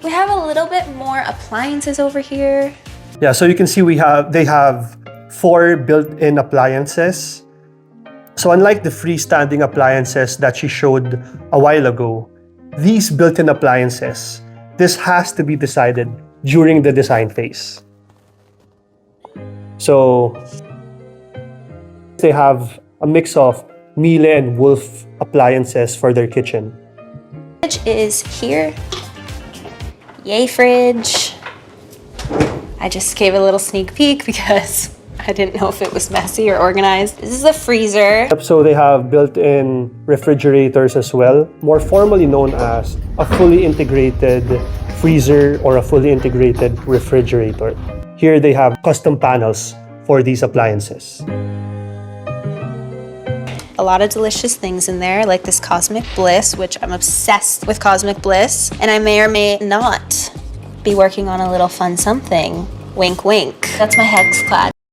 We have a little bit more appliances over here. Yeah, so you can see they have 4 built-in appliances. So unlike the freestanding appliances that she showed a while ago, these built-in appliances, this has to be decided during the design phase. So they have a mix of Miele and Wolf appliances for their kitchen. Fridge is here. Yay, fridge. I just gave a little sneak peek because I didn't know if it was messy or organized. This is a freezer. So they have built-in refrigerators as well, more formally known as a fully integrated freezer or a fully integrated refrigerator. Here they have custom panels for these appliances. A lot of delicious things in there, like this Cosmic Bliss, which I'm obsessed with Cosmic Bliss, and I may or may not be working on a little fun something. Wink, wink. That's my Hex Clad.